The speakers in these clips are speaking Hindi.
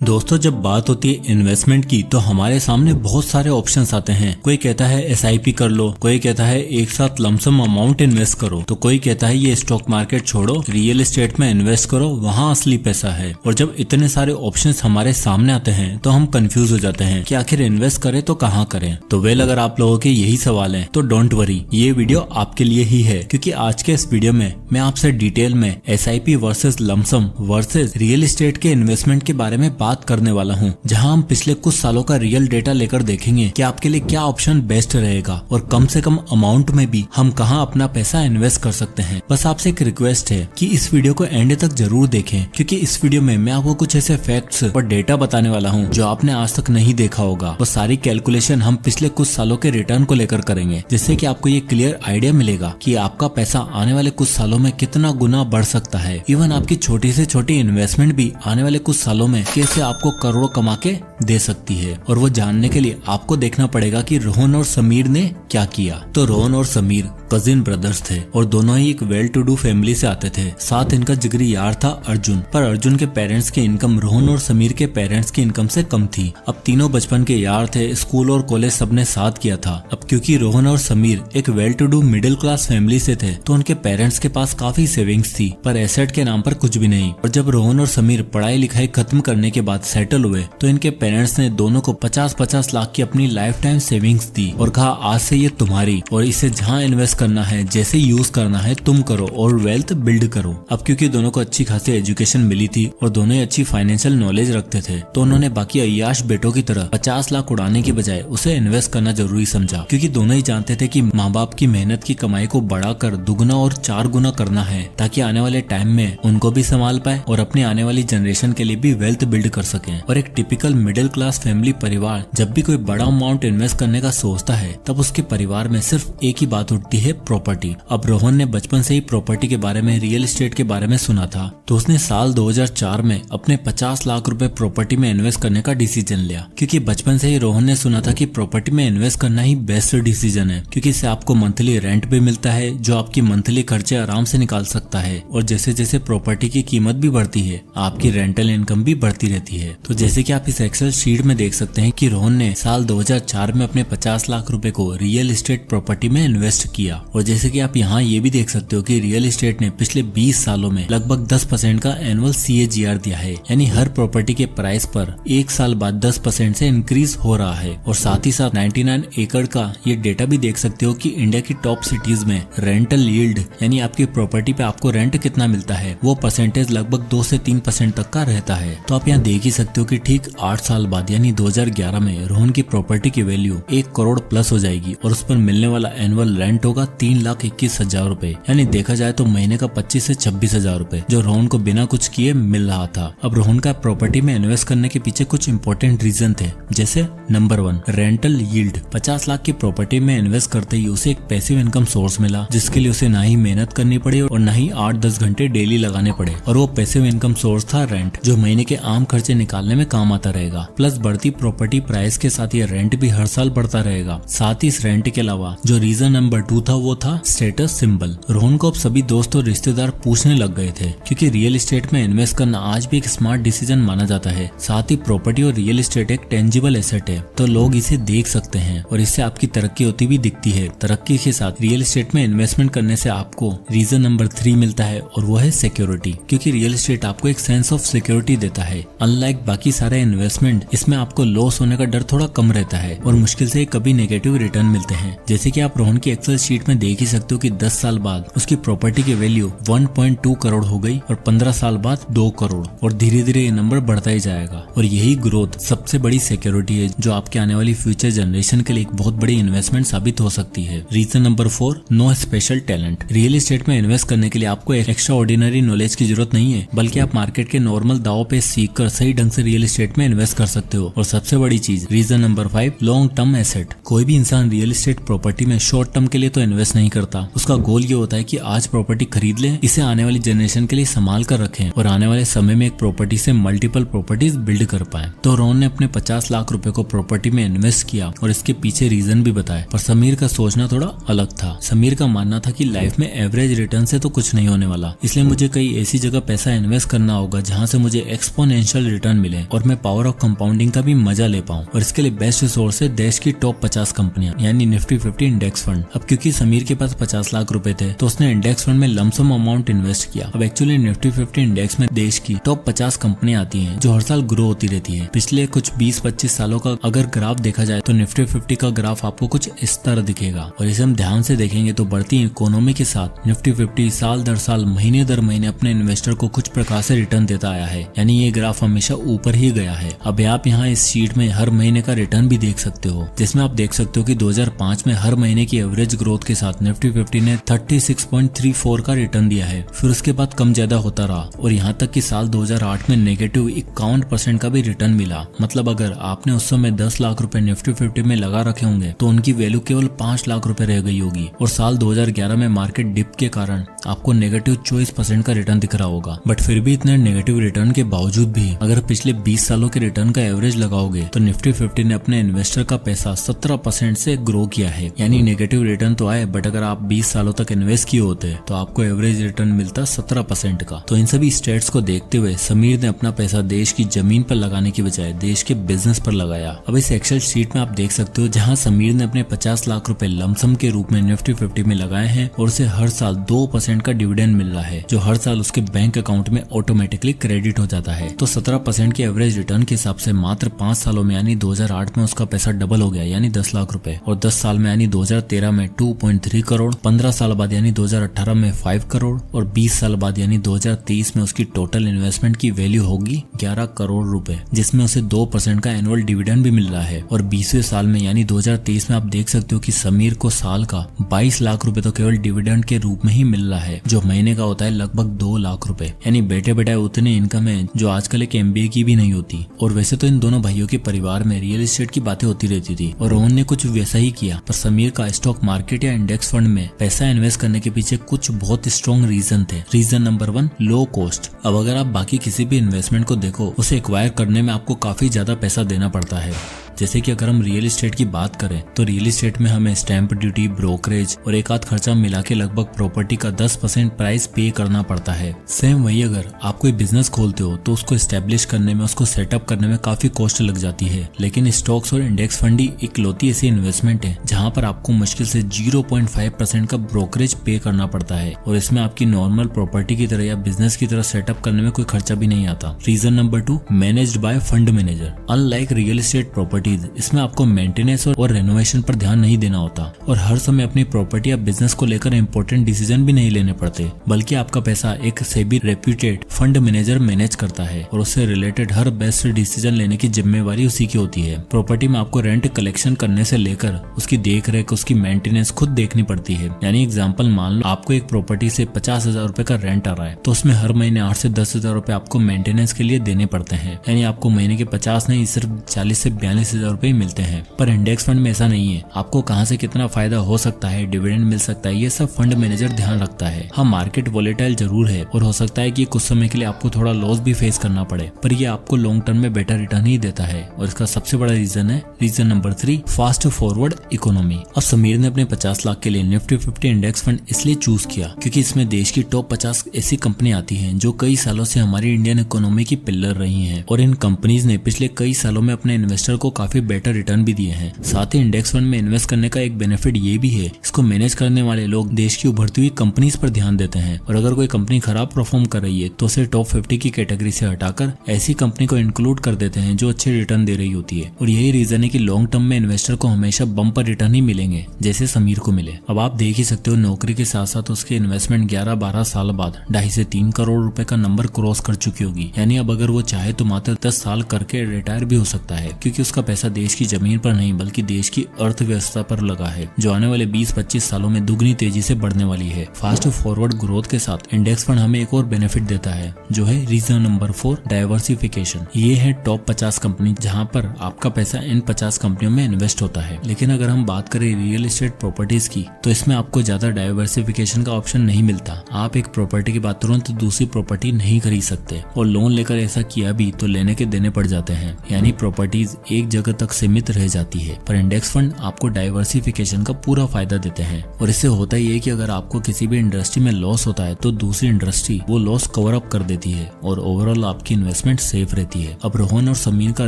दोस्तों, जब बात होती है इन्वेस्टमेंट की तो हमारे सामने बहुत सारे ऑप्शंस आते हैं। कोई कहता है एसआईपी कर लो, कोई कहता है एक साथ लमसम अमाउंट इन्वेस्ट करो, तो कोई कहता है ये स्टॉक मार्केट छोड़ो, रियल एस्टेट में इन्वेस्ट करो, वहाँ असली पैसा है। और जब इतने सारे ऑप्शंस हमारे सामने आते हैं तो हम कंफ्यूज हो जाते हैं कि आखिर इन्वेस्ट करें तो कहाँ करें। तो वेल, अगर आप लोगों के यही सवाल है तो डोंट वरी, ये वीडियो आपके लिए ही है, क्योंकि आज के इस वीडियो में मैं आपसे डिटेल में SIP versus lump sum versus real estate के इन्वेस्टमेंट के बारे में बात करने वाला हूँ, जहां हम पिछले कुछ सालों का रियल डेटा लेकर देखेंगे कि आपके लिए क्या ऑप्शन बेस्ट रहेगा और कम से कम अमाउंट में भी हम कहां अपना पैसा इन्वेस्ट कर सकते हैं। बस आपसे एक रिक्वेस्ट है कि इस वीडियो को एंड तक जरूर देखें, क्योंकि इस वीडियो में मैं आपको कुछ ऐसे फैक्ट्स और डेटा बताने वाला हूँ जो आपने आज तक नहीं देखा होगा। और सारी कैलकुलेशन हम पिछले कुछ सालों के रिटर्न को लेकर करेंगे, जिससे कि आपको ये क्लियर आइडिया मिलेगा कि आपका पैसा आने वाले कुछ सालों में कितना गुना बढ़ सकता है। इवन आपकी छोटी से छोटी इन्वेस्टमेंट भी आने वाले कुछ सालों में कैसे आपको करोड़ों कमा के दे सकती है। और वो जानने के लिए आपको देखना पड़ेगा कि रोहन और समीर ने क्या किया। तो रोहन और समीर कजिन ब्रदर्स थे और दोनों ही एक वेल टू डू फैमिली से आते थे। साथ इनका जिगरी यार था अर्जुन, पर अर्जुन के पेरेंट्स की इनकम रोहन और समीर के पेरेंट्स की इनकम से कम थी। अब तीनों बचपन के यार थे, स्कूल और कॉलेज सबने साथ किया था। अब क्योंकि रोहन और समीर एक well to do middle class family से थे तो उनके पेरेंट्स के पास काफी सेविंग्स थी, पर एसेट के नाम पर कुछ भी नहीं। और जब रोहन और समीर पढ़ाई लिखाई खत्म करने के बाद सेटल हुए तो इनके पेरेंट्स ने दोनों को 50-50 लाख की अपनी लाइफ टाइम सेविंग्स दी और कहा आज से ये तुम्हारी, और इसे जहाँ इन्वेस्ट करना है, जैसे यूज करना है तुम करो और वेल्थ बिल्ड करो। अब क्योंकि दोनों को अच्छी खासी एजुकेशन मिली थी और दोनों ही अच्छी फाइनेंशियल नॉलेज रखते थे, तो उन्होंने बाकी अय्याश बेटों की तरह 50 लाख उड़ाने की बजाय उसे इन्वेस्ट करना जरूरी समझा, क्योंकि दोनों ही जानते थे कि माँ बाप की मेहनत की कमाई को बढ़ाकर दुगना और 4 गुना करना है, ताकि आने वाले टाइम में उनको भी संभाल पाए और अपनी आने वाली जनरेशन के लिए भी वेल्थ बिल्ड कर सके। और एक टिपिकल मिडिल क्लास फैमिली परिवार जब भी कोई बड़ा अमाउंट इन्वेस्ट करने का सोचता है तब उसके परिवार में सिर्फ एक ही बात उठती है, प्रॉपर्टी। अब रोहन ने बचपन से ही प्रॉपर्टी के बारे में, रियल एस्टेट के बारे में सुना था, तो उसने साल 2004 में अपने 50 लाख रुपए प्रॉपर्टी में इन्वेस्ट करने का डिसीजन लिया, क्योंकि बचपन से ही रोहन ने सुना था कि प्रॉपर्टी में इन्वेस्ट करना ही बेस्ट डिसीजन है, क्योंकि इससे आपको मंथली रेंट भी मिलता है जो आपकी मंथली खर्चे आराम से निकाल सकता है। और जैसे जैसे प्रॉपर्टी की कीमत भी बढ़ती है आपकी रेंटल इनकम भी बढ़ती रहती है। तो जैसे कि आप इस एक्सेल शीट में देख सकते हैं कि रोहन ने साल 2004 में अपने 50 लाख रुपए को रियल एस्टेट प्रॉपर्टी में इन्वेस्ट किया। और जैसे कि आप यहाँ ये भी देख सकते हो कि रियल एस्टेट ने पिछले 20 सालों में लगभग 10% का एनुअल CAGR दिया है, यानी हर प्रॉपर्टी के प्राइस पर 1 साल बाद 10% से इंक्रीज हो रहा है। और साथ ही साथ 99 एकड़ का ये डेटा भी देख सकते हो कि इंडिया की टॉप सिटीज में रेंटल यील्ड, यानी आपकी प्रॉपर्टी पे आपको रेंट कितना मिलता है, वो परसेंटेज लगभग 2 से 3% तक का रहता है। तो आप यहाँ देख ही सकते हो कि ठीक 8 साल बाद यानी 2011 में रोहन की प्रॉपर्टी की वैल्यू 1 करोड़ प्लस हो जाएगी और उस पर मिलने वाला एनुअल रेंट होगा 3,21,000 रुपए, यानी देखा जाए तो महीने का 25 से 26,000 रुपए, जो रोहन को बिना कुछ किए मिल रहा था। अब रोहन का प्रॉपर्टी में इन्वेस्ट करने के पीछे कुछ इंपॉर्टेंट रीजन थे, जैसे नंबर 1 रेंटल यील्ड। 50 लाख की प्रॉपर्टी में इन्वेस्ट करते ही उसे एक पैसिव इनकम सोर्स मिला, जिसके लिए उसे ना ही मेहनत करनी पड़ी और ना ही 8-10 घंटे डेली लगाने पड़े। और वो पैसिव इनकम सोर्स था रेंट, जो महीने के आम खर्चे निकालने में काम आता रहेगा। प्लस बढ़ती प्रॉपर्टी प्राइस के साथ ये रेंट भी हर साल बढ़ता रहेगा। साथ ही इस रेंट के अलावा जो रीजन नंबर 2 था वो था स्टेटस सिंबल। रोहन को अब सभी दोस्त और रिश्तेदार पूछने लग गए थे, क्योंकि रियल एस्टेट में इन्वेस्ट करना आज भी एक स्मार्ट डिसीजन माना जाता है। साथ ही प्रॉपर्टी और रियल एस्टेट एक टेंजिबल एसेट है, तो लोग इसे देख सकते हैं और इससे आपकी तरक्की होती भी दिखती है। तरक्की के साथ रियल एस्टेट में इन्वेस्टमेंट करने से आपको रीजन नंबर 3 मिलता है और वो है सिक्योरिटी, क्योंकि रियल एस्टेट आपको एक सेंस ऑफ सिक्योरिटी देता है। अनलाइक बाकी सारे इन्वेस्टमेंट, इसमें आपको लॉस होने का डर थोड़ा कम रहता है और मुश्किल से कभी नेगेटिव रिटर्न मिलते हैं। जैसे कि आप रोहन की एक्सेल शीट में देख ही सकते हो कि 10 साल बाद उसकी प्रॉपर्टी की वैल्यू 1.2 करोड़ हो गई और 15 साल बाद 2 करोड़, और धीरे धीरे ये नंबर बढ़ता ही जाएगा। और यही ग्रोथ सबसे बड़ी सिक्योरिटी है जो आपके आने वाली फ्यूचर जनरेशन के लिए एक बहुत बड़ी इन्वेस्टमेंट साबित हो सकती है। Reason number 4 no special talent. Real estate में इन्वेस्ट करने के लिए आपको एक्स्ट्रा ऑर्डिनरी नॉलेज की जरूरत नहीं है, बल्कि आप मार्केट के नॉर्मल दावों पे सीख कर सही ढंग से रियल एस्टेट में इन्वेस्ट कर सकते हो। और सबसे बड़ी चीज reason number 5 long term asset. कोई भी इंसान रियल एस्टेट प्रॉपर्टी में शॉर्ट टर्म के लिए तो इन्वेस्ट नहीं करता। उसका गोल ये होता है कि आज प्रॉपर्टी खरीद ले, इसे आने वाली जनरेशन के लिए संभाल कर रखें और आने वाले समय में एक प्रॉपर्टी से मल्टीपल प्रॉपर्टीज बिल्ड कर पाए। तो रोहन ने अपने 50 लाख रुपए को प्रॉपर्टी में इन्वेस्ट किया और इसके पीछे रीजन भी बताए। पर समीर का सोचना थोड़ा अलग था। समीर का मानना था कि लाइफ में एवरेज रिटर्न से तो कुछ नहीं होने वाला, इसलिए मुझे कई ऐसी जगह पैसा इन्वेस्ट करना होगा जहां से मुझे एक्सपोनेंशियल रिटर्न मिले और मैं पावर ऑफ कंपाउंडिंग का भी मजा ले पाऊं। और इसके लिए बेस्ट रिसोर्स है देश की टॉप 50 कंपनियां, यानी निफ्टी 50 इंडेक्स फंड। अब क्योंकि समीर के पास 50 लाख रुपए थे तो उसने इंडेक्स फंड में लमसम अमाउंट इन्वेस्ट किया। अब एक्चुअली निफ्टी 50 इंडेक्स में देश की टॉप 50 कंपनियां आती हैं जो हर साल ग्रो होती रहती है। पिछले कुछ 20-25 सालों का अगर ग्राफ देखा जाए तो निफ्टी 50 का ग्राफ आपको कुछ इस तरह दिखेगा और इसे हम ध्यान से देखेंगे तो बढ़ती इकोनॉमी के साथ निफ्टी 50 साल दर साल महीने दर महीने अपने इन्वेस्टर को कुछ प्रकार से रिटर्न देता आया है, यानी ये ग्राफ हमेशा ऊपर ही गया है। अब आप यहाँ इस शीट में हर महीने का रिटर्न भी देख सकते हो, जिसमें आप देख सकते हो कि 2005 में हर महीने की एवरेज ग्रोथ के साथ निफ्टी 50 ने 36.34 का रिटर्न दिया है। फिर उसके बाद कम ज्यादा होता रहा और यहाँ तक कि साल 2008 में नेगेटिव 51% का भी रिटर्न मिला। मतलब अगर आपने उस समय 10 लाख रुपए निफ्टी 50 में लगा रखे होंगे तो उनकी वैल्यू केवल 5 लाख रुपए रह गई होगी और साल 2011 में मार्केट डिप के कारण आपको नेगेटिव 24% का रिटर्न दिख रहा होगा। बट फिर भी इतने नेगेटिव रिटर्न के बावजूद भी अगर पिछले 20 सालों के रिटर्न का एवरेज लगाओगे तो निफ्टी 50 ने अपने इन्वेस्टर का पैसा 17% से ग्रो किया है। यानी नेगेटिव रिटर्न तो आए बट अगर आप 20 सालों तक इन्वेस्ट किए होते तो आपको एवरेज रिटर्न मिलता 17% का। तो इन सभी स्टेट्स को देखते हुए समीर ने अपना पैसा देश की जमीन पर लगाने की बजाय देश के बिजनेस पर लगाया। अब इस एक्सेल शीट में आप देख सकते हो जहां समीर ने अपने 50 लाख रुपए लमसम के रूप में निफ्टी 50 में लगाए हैं और उसे हर साल 2% का डिविडेंड मिल रहा है जो हर साल उसके बैंक अकाउंट में ऑटोमेटिकली क्रेडिट हो जाता है। तो 17% की एवरेज रिटर्न के हिसाब से मात्र 5 सालों में यानी 2008 में उसका पैसा डबल हो गया यानी 10 लाख रुपए और 10 साल में यानी 2013 में 2.3 करोड़, 15 साल बाद यानी 2018 में 5 करोड़ और 20 साल बाद यानी 2023 में उसकी टोटल इन्वेस्टमेंट की वैल्यू होगी 11 करोड़ रुपए, जिसमें उसे 2% का एनुअल डिविडेंड भी मिल रहा है। और 20वें साल में यानी 2023 में आप देख सकते हो कि समीर को साल का 22 लाख रुपए तो केवल डिविडेंड के रूप में ही मिल रहा है जो महीने का होता है लगभग 2 लाख रुपए। यानी बैठे बैठे उतने इनकम है जो आजकल एक MBA की भी नहीं होती। और वैसे तो इन दोनों भाइयों के परिवार में रियल एस्टेट की बातें होती रहती थी और रोहन ने कुछ वैसा ही किया, पर समीर का स्टॉक मार्केट या इंडेक्स फंड में पैसा इन्वेस्ट करने के पीछे कुछ बहुत स्ट्रॉन्ग रीजन थे। Reason number 1, low cost. अब अगर आप बाकी किसी भी इन्वेस्टमेंट को देखो उसे एक्वायर करने में आपको काफी ज्यादा पैसा देना पड़ता है। जैसे कि अगर हम रियल एस्टेट की बात करें तो रियल एस्टेट में हमें स्टैंप ड्यूटी, ब्रोकरेज और एक आध खर्चा मिला के लगभग प्रॉपर्टी का 10% प्राइस पे करना पड़ता है। सेम वही अगर आप कोई बिजनेस खोलते हो तो उसको एस्टेब्लिश करने में, उसको सेटअप करने में काफी कॉस्ट लग जाती है। लेकिन स्टॉक्स और इंडेक्स फंड ही इकलौती ऐसी इन्वेस्टमेंट है जहाँ पर आपको मुश्किल से 0.5% का ब्रोकरेज पे करना पड़ता है और इसमें आपकी नॉर्मल प्रॉपर्टी की तरह या बिजनेस की तरह सेटअप करने में कोई खर्चा भी नहीं आता। Reason number 2, managed by fund manager. Unlike real estate property, इसमें आपको मेंटेनेंस और रेनोवेशन पर ध्यान नहीं देना होता और हर समय अपनी प्रॉपर्टी या बिजनेस को लेकर इंपॉर्टेंट डिसीजन भी नहीं लेने पड़ते, बल्कि आपका पैसा एक SEBI reputed fund manager manage करता है और उससे रिलेटेड हर बेस्ट डिसीजन लेने की जिम्मेवारी उसी की होती है। प्रॉपर्टी में आपको रेंट कलेक्शन करने से लेकर उसकी देख रेख, उसकी मेंटेनेंस खुद देखनी पड़ती है। यानी एग्जाम्पल मान लो आपको एक प्रॉपर्टी से 50,000 रुपए का रेंट आ रहा है तो उसमें हर महीने 8 से 10,000 रुपए आपको मेंटेनेंस के लिए देने पड़ते हैं। यानी आपको महीने के 50 नहीं सिर्फ 40 से 42,000 रुपए ही मिलते हैं। पर इंडेक्स फंड में ऐसा नहीं है। आपको कहां से कितना फायदा हो सकता है, डिविडेंड मिल सकता है, ये सब फंड मैनेजर ध्यान रखता है। हाँ, मार्केट वोलेटाइल जरूर है और हो सकता है कि कुछ समय के लिए आपको थोड़ा लॉस भी फेस करना पड़े, पर ये आपको लॉन्ग टर्म में बेटर रिटर्न ही देता है। और इसका सबसे बड़ा रीजन है reason number 3, fast forward economy. अब समीर ने अपने 50 लाख के लिए निफ्टी 50 इंडेक्स फंड इसलिए चूज किया क्योंकि इसमें देश की टॉप 50 ऐसी कंपनी आती हैं जो कई सालों से हमारी इंडियन इकोनॉमी की पिलर रही हैं और इन कंपनीज ने पिछले कई सालों में अपने इन्वेस्टर को काफी बेटर रिटर्न भी दिए हैं। साथ ही इंडेक्स फंड में इन्वेस्ट करने का एक बेनिफिट ये भी है, इसको मैनेज करने वाले लोग देश की उभरती हुई कंपनीज पर ध्यान देते हैं और अगर कोई कंपनी खराब परफॉर्म कर रही है तो उसे टॉप 50 की कैटेगरी से हटाकर ऐसी कंपनी को इंक्लूड कर देते हैं जो अच्छे रिटर्न दे रही होती है। और यही रीजन है कि लॉन्ग टर्म में इन्वेस्टर को हमेशा बम्पर रिटर्न ही मिलेंगे जैसे समीर को मिले। अब आप देख ही सकते हो नौकरी के साथ साथ उसके इन्वेस्टमेंट 11-12 साल बाद 2.5 से 3 करोड़ रुपए का नंबर क्रॉस कर चुकी होगी। यानी अब अगर वो चाहे तो मात्र 10 साल करके रिटायर भी हो सकता है क्योंकि उसका पैसा देश की जमीन पर नहीं बल्कि देश की अर्थव्यवस्था पर लगा है, जो आने वाले 20-25 सालों में दुगनी तेजी से बढ़ने वाली है। फास्ट फॉरवर्ड ग्रोथ के साथ इंडेक्स फंड हमें एक और बेनिफिट देता है, जो है रीजन नंबर 4, डाइवर्सिफिकेशन। ये है टॉप 50 कंपनी जहाँ पर आपका पैसा इन 50 कंपनियों में इन्वेस्ट होता है। लेकिन अगर हम बात करें रियल एस्टेट प्रॉपर्टीज की, तो इसमें आपको ज्यादा डाइवर्सिफिकेशन का ऑप्शन नहीं मिलता। आप एक प्रॉपर्टी के बाद तुरंत दूसरी प्रॉपर्टी नहीं खरीद सकते, और लोन लेकर ऐसा किया भी तो लेने के देने पड़ जाते हैं, यानी प्रॉपर्टीज एक जगह तक सीमित रह जाती है। पर इंडेक्स फंड आपको डाइवर्सिफिकेशन का पूरा फायदा देते हैं, और इससे होता ही है कि अगर आपको किसी भी इंडस्ट्री में लॉस होता है तो दूसरी इंडस्ट्री वो लॉस कवर अप कर देती है, और ओवरऑल आपकी इन्वेस्टमेंट सेफ रहती है। अब रोहन और समीर का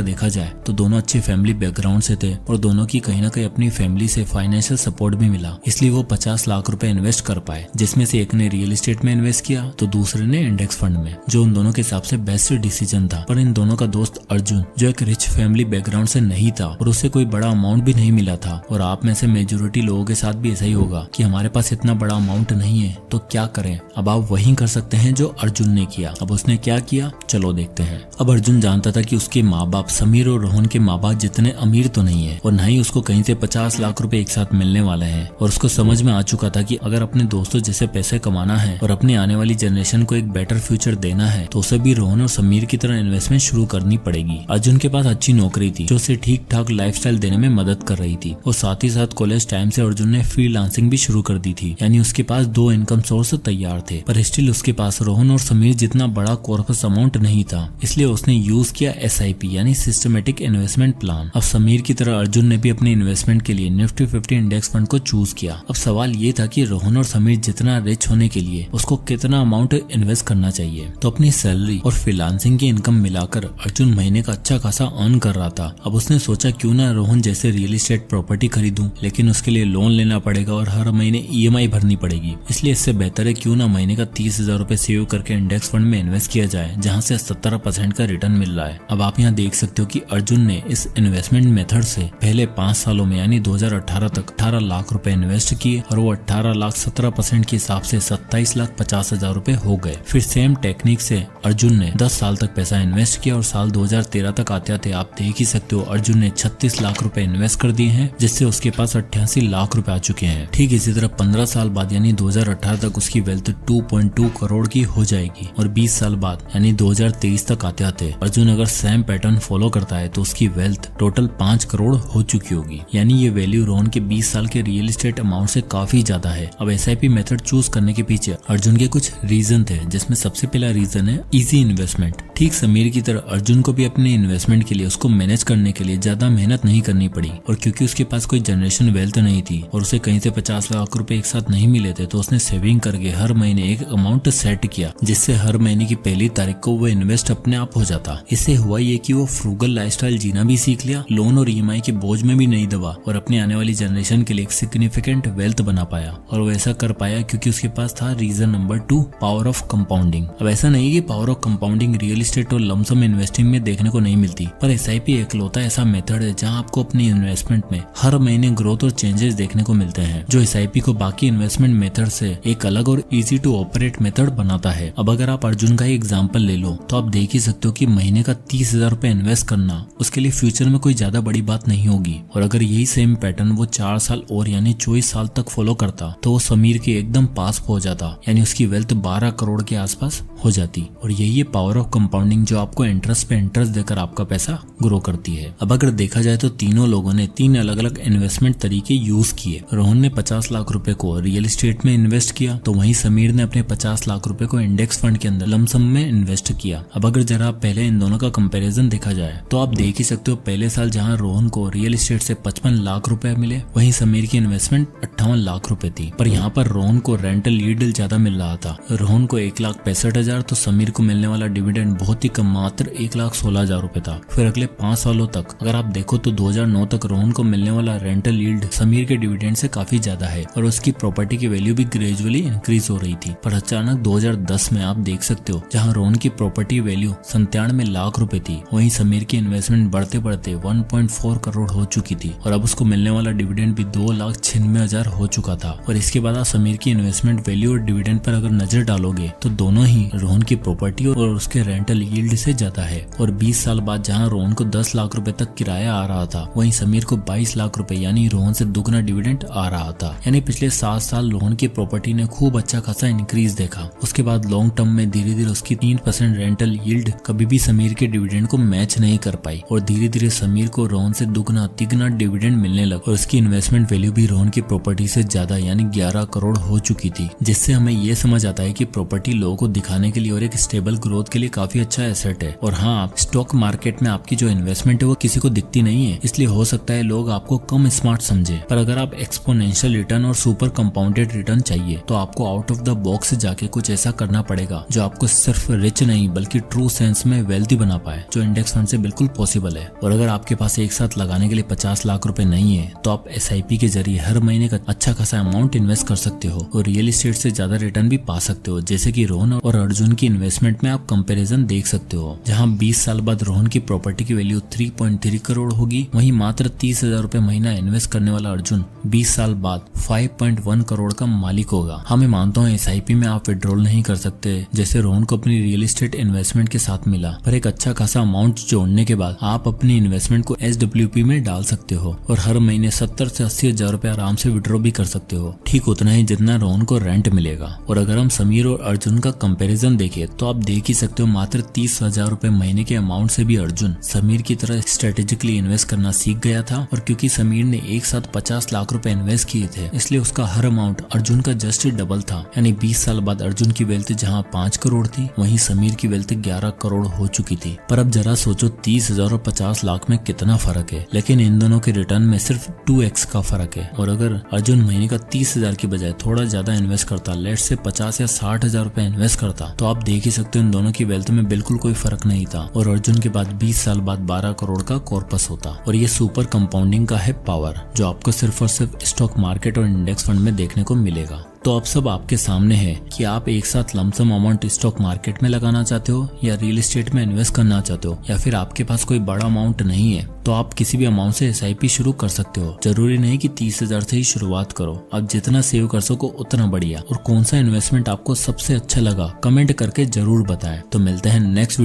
देखा जाए तो दोनों अच्छे फैमिली बैकग्राउंड से थे, और दोनों की कहीं ना कहीं अपनी फैमिली से फाइनेंशियल सपोर्ट भी मिला, इसलिए वो 50 लाख रुपए इन्वेस्ट कर पाए, जिसमें से एक ने रियल एस्टेट में इन्वेस्ट किया तो दूसरे ने इंडेक्स फंड में, जो उन दोनों के हिसाब से बेस्ट डिसीजन था। पर इन दोनों का दोस्त अर्जुन, जो एक रिच फैमिली बैकग्राउंड से नहीं था और उससे कोई बड़ा अमाउंट भी नहीं मिला था, और आप में से मेजोरिटी लोगों के साथ भी ऐसा ही होगा कि हमारे पास इतना बड़ा अमाउंट नहीं है तो क्या करें। अब आप वही कर सकते हैं जो अर्जुन ने किया। अब उसने क्या किया, चलो देखते हैं। अब अर्जुन जानता था कि उसके माँ बाप समीर और रोहन के माँ बाप जितने अमीर तो नहीं है, और न ही उसको कहीं से 50 लाख रुपए एक साथ मिलने वाले हैं, और उसको समझ में आ चुका था कि अगर अपने दोस्तों जैसे पैसे कमाना है और अपनी आने वाली जनरेशन को एक बेटर फ्यूचर देना है तो उसे भी रोहन और समीर की तरह इन्वेस्टमेंट शुरू करनी पड़ेगी। अर्जुन के पास अच्छी नौकरी थी जो उसे ठीक ठाक लाइफस्टाइल देने में मदद कर रही थी, और साथ ही साथ कॉलेज टाइम से अर्जुन ने फ्रीलांसिंग भी शुरू कर दी थी, यानी उसके पास 2 इनकम सोर्स तैयार थे। पर स्टिल उसके पास रोहन और समीर जितना बड़ा कॉर्पस अमाउंट नहीं था, इसलिए उसने यूज किया SIP यानी सिस्टमेटिक इन्वेस्टमेंट प्लान। अब समीर की तरह अर्जुन ने भी अपने इन्वेस्टमेंट के लिए निफ्टी 50 इंडेक्स फंड को चूज किया। अब सवाल ये था कि रोहन और समीर जितना रिच होने के लिए उसको कितना अमाउंट इन्वेस्ट करना चाहिए। तो अपनी सैलरी और फ्रीलांसिंग की इनकम मिलाकर अर्जुन महीने का अच्छा खासा अर्न कर रहा था। अब उसने सोचा क्यों ना रोहन जैसे रियल एस्टेट प्रॉपर्टी खरीदूं, लेकिन उसके लिए लोन लेना पड़ेगा और हर महीने EMI भरनी पड़ेगी, इसलिए इससे बेहतर है क्यों ना महीने का 30,000 रुपए सेव करके इंडेक्स फंड में इन्वेस्ट किया जाए, जहां से 17% का रिटर्न मिल रहा है। अब आप यहाँ देख सकते हो कि अर्जुन ने इस इन्वेस्टमेंट मेथड से पहले 5 सालों में यानी 2018 तक 18 लाख रुपए इन्वेस्ट किए, और वो 18 लाख 17% के हिसाब से 27,50,000 रुपए हो गए। फिर सेम टेक्निक से अर्जुन ने 10 साल तक पैसा इन्वेस्ट किया, और साल 2013 तक आते आते आप देख ही सकते हो अर्जुन ने 36 लाख रुपए इन्वेस्ट कर दिए हैं, जिससे उसके पास 88 लाख रुपए आ चुके हैं। ठीक इसी तरह 15 साल बाद यानी 2018 तक उसकी वेल्थ 2.2 करोड़ की हो जाएगी, और 20 साल बाद यानी 2023 तक आते आते अर्जुन अगर सेम पैटर्न फॉलो करता है तो उसकी वेल्थ टोटल 5 करोड़ हो चुकी होगी, यानी ये वैल्यू रोहन के 20 साल के रियल एस्टेट अमाउंट से काफी ज्यादा है। अब SIP मेथड चूज करने के पीछे अर्जुन के कुछ रीजन थे, जिसमें सबसे पहला रीजन है इजी इन्वेस्टमेंट। ठीक समीर की तरह अर्जुन को भी अपने इन्वेस्टमेंट के लिए उसको मैनेज करने के लिए ज्यादा मेहनत नहीं करनी पड़ी, और क्योंकि उसके पास कोई जनरेशन वेल्थ नहीं थी और उसे कहीं से 50 लाख रुपए एक साथ नहीं मिले थे, तो उसने सेविंग करके हर महीने एक अमाउंट सेट किया, जिससे हर महीने की पहली तारीख को वो इन्वेस्ट अपने आप हो जाता। इससे हुआ ये कि वो फ्रूगल लाइफस्टाइल जीना भी सीख लिया, लोन और EMI के बोझ में भी नहीं दबा, और अपनी आने वाली जनरेशन के लिए एक सिग्निफिकेंट वेल्थ बना पाया। और वो ऐसा कर पाया क्योंकि उसके पास था reason number 2, power of compounding. अब ऐसा नहीं कि power of compounding real estate और लमसम इन्वेस्टिंग में देखने को नहीं मिलती, पर SIP एकलौता ऐसा मेथड है जहां आपको अपनी इन्वेस्टमेंट में हर महीने ग्रोथ और चेंजेस देखने को मिलते हैं, जो SIP को बाकी इन्वेस्टमेंट मेथड से एक अलग और इजी टू ऑपरेट मेथड बनाता है। अब अगर आप अर्जुन का ही एग्जांपल ले लो तो आप देख ही सकते हो कि महीने का 30,000 रुपए इन्वेस्ट करना उसके लिए फ्यूचर में कोई ज्यादा बड़ी बात नहीं होगी, और अगर यही सेम पैटर्न वो 4 साल और यानी 24 साल तक फॉलो करता तो वो समीर के एकदम पास हो जाता, यानी उसकी वेल्थ 12 करोड़ के आसपास हो जाती। और यही है पावर ऑफ कंपाउंडिंग, जो आपको इंटरेस्ट पे इंटरेस्ट देकर आपका पैसा ग्रो करती है। अब अगर देखा जाए तो तीनों लोगों ने 3 अलग अलग इन्वेस्टमेंट तरीके यूज किए। रोहन ने 50 लाख रुपए को रियल एस्टेट में इन्वेस्ट किया, तो वहीं समीर ने अपने 50 लाख रुपए को इंडेक्स फंड के अंदर लमसम में इन्वेस्ट किया। अब अगर जरा पहले इन दोनों का कंपैरिजन देखा जाए तो आप देख ही सकते हो पहले साल जहां रोहन को रियल एस्टेट से 55 लाख रुपए मिले, वहीं समीर की इन्वेस्टमेंट 58 लाख रुपए थी। पर यहाँ पर रोहन को रेंटल यील्ड ज्यादा मिल रहा था। रोहन को 1,65,000 तो समीर को मिलने वाला डिविडेंड बहुत ही कम, मात्र 1,16,000 रुपए था। फिर अगले 5 सालों तक अगर आप देखो तो 2009 तक रोहन को मिलने वाला रेंटल यील्ड समीर के डिविडेंड से काफी ज्यादा है, और उसकी प्रॉपर्टी की वैल्यू भी ग्रेजुअली इंक्रीज हो रही थी। पर अचानक 2010 में आप देख सकते हो जहाँ रोहन की प्रॉपर्टी वैल्यू 97 लाख रुपए थी, वहीं समीर की इन्वेस्टमेंट बढ़ते बढ़ते 1.4 करोड़ हो चुकी थी, और अब उसको मिलने वाला डिविडेंड भी 2,96,000 हो चुका था। और इसके बाद आप समीर की इन्वेस्टमेंट वैल्यू और डिविडेंड पर अगर नजर डालोगे तो दोनों ही रोहन की प्रॉपर्टी और उसके रेंटल यील्ड से ज्यादा है। और 20 साल बाद जहाँ रोहन को 10 लाख रुपए तक किराया आ रहा था, वहीं समीर को 22 लाख रुपए यानी रोहन से दुगना डिविडेंड आ रहा था। यानी पिछले 7 साल रोहन की प्रॉपर्टी ने खूब अच्छा खासा इंक्रीज देखा। उसके बाद लॉन्ग टर्म में धीरे धीरे उसकी 3% रेंटल यील्ड कभी भी समीर के डिविडेंड को मैच नहीं कर पाई और धीरे धीरे समीर को रोहन से दुगना तिगना डिविडेंड मिलने लगा और उसकी इन्वेस्टमेंट वैल्यू भी रोहन की प्रॉपर्टी से ज्यादा यानी 11 करोड़ हो चुकी थी, जिससे हमें ये समझ आता है कि प्रॉपर्टी लोगों को दिखाने के लिए और एक स्टेबल ग्रोथ के लिए काफी अच्छा एसेट है। और हाँ, स्टॉक मार्केट में आपकी जो इन्वेस्टमेंट है वो किसी को दिखती नहीं है, इसलिए हो सकता है लोग आपको कम स्मार्ट समझे। पर अगर आप एक्सपोनेंशियल रिटर्न और सुपर कंपाउंडेड रिटर्न चाहिए तो आपको आउट ऑफ द बॉक्स जाके कुछ ऐसा करना पड़ेगा जो आपको सिर्फ रिच नहीं बल्कि ट्रू सेंस में वेल्थी बना पाए, जो इंडेक्स फंड से बिल्कुल पॉसिबल है। और अगर आपके पास एक साथ लगाने के लिए 50 लाख रुपए नहीं है तो आप SIP के जरिए हर महीने का अच्छा खासा अमाउंट इन्वेस्ट कर सकते हो और रियल एस्टेट से ज्यादा रिटर्न भी पा सकते हो। जैसे कि रोहन और अर्जुन की इन्वेस्टमेंट में आप कंपैरिजन देख सकते हो, जहां 20 साल बाद रोहन की प्रॉपर्टी की वैल्यू 3.3 करोड़ होगी, वहीं मात्र 30,000 रुपए महीना इन्वेस्ट करने वाला अर्जुन 20 साल बाद 5.1 करोड़ का मालिक होगा। हमें मानता हूँ SIP में आप विड्रॉल नहीं कर सकते जैसे रोहन को अपनी रियल एस्टेट इन्वेस्टमेंट के साथ मिला, पर एक अच्छा खासा अमाउंट जोड़ने के बाद आप अपनी इन्वेस्टमेंट को SWP में डाल सकते हो और हर महीने 70 से 80,000 रुपए आराम से विड्रॉ भी कर सकते हो, ठीक उतना ही जितना रोहन को रेंट मिलेगा। और अगर हम समीर और अर्जुन का कंपैरिजन देखें तो आप देख ही सकते हो मात्र 30,000 रुपए महीने के अमाउंट से भी अर्जुन समीर की तरह स्ट्रेटेजिकली इन्वेस्ट करना सीख गया था। और क्योंकि समीर ने एक साथ 50 लाख रुपए इन्वेस्ट किए थे, इसलिए उसका हर अमाउंट अर्जुन का जस्ट डबल था। यानी 20 साल बाद अर्जुन की वेल्थ जहां 5 करोड़ थी, वहीं समीर की वेल्थ 11 करोड़ हो चुकी थी। पर अब जरा सोचो 30,000 और 50 लाख में कितना फर्क है, लेकिन इन दोनों के रिटर्न में सिर्फ 2x का फर्क है। और अगर अर्जुन महीने का 30,000 की बजाय थोड़ा ज्यादा इन्वेस्ट करता, लेट से 50 या 60,000 रुपए इन्वेस्ट करता, तो आप देख ही सकते हो इन दोनों की वेल्थ में बिल्कुल कोई फर्क नहीं था और अर्जुन के बाद 20 साल बाद 12 करोड़ का कॉर्पस होता। और ये सुपर कंपाउंडिंग का है पावर, जो आपको सिर्फ और सिर्फ स्टॉक मार्केट और इंडेक्स फंड में देखने को मिलेगा। तो अब सब आपके सामने है कि आप एक साथ लमसम अमाउंट स्टॉक मार्केट में लगाना चाहते हो या रियल एस्टेट में इन्वेस्ट करना चाहते हो, या फिर आपके पास कोई बड़ा अमाउंट नहीं है तो आप किसी भी अमाउंट से SIP शुरू कर सकते हो। जरूरी नहीं कि 30,000 से ही शुरुआत करो, आप जितना सेव कर सको उतना बढ़िया। और कौन सा इन्वेस्टमेंट आपको सबसे अच्छा लगा कमेंट करके जरूर बताएं। तो मिलते हैं नेक्स्ट वीडियो।